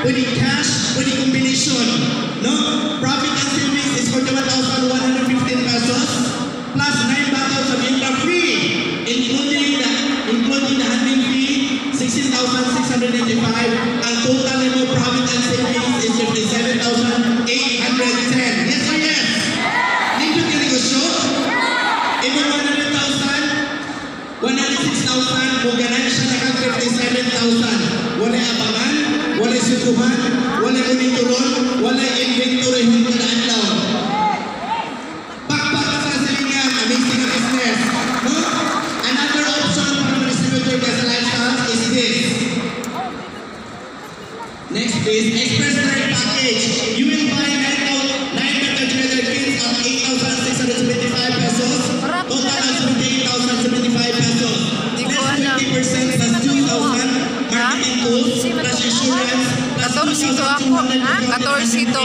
pwede cash, pwede combination. No? Profit and savings is 41,115 pesos plus 9 bottles of Intra free, including the handling fee, 16,695. Ang total mo profit and savings is 57,810. Yes or yes? Dito ka negosyo? Imo 100,000, 106,000, kung ganan siya nakang 57,000. Wala abangan, wala sukuhan, wala monitoron, wala inventory hong kadaan daw. Bakbak sa salingan, amazing business. No? Another option from distributor gas lifestyle is this. Next is express direct package. You will buy 9 metal trailer kits of 8,675 pesos. Total of 78,075 pesos. Less 50% plus 2,000 marketing tools plus insurance plus 14 ito.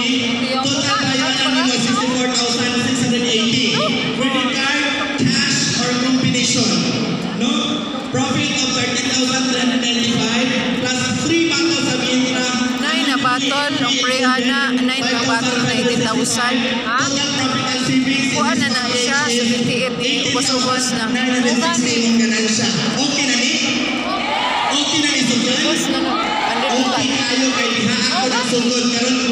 Total bayaran nyo 64,680. Credit card, cash, or combination. No? Profit of 13,395 plus 3 bottles of Intra. 9 na battle, umprehan na, 9 na battle na 80,000. Ha? Total profit and savings Kuha na na siya, 78, ubos-ubos na. 960 ganansya. Okay na ni? Okay na ni Sugan? Ubos na na. Okay kayo kay diha ako na sugod karon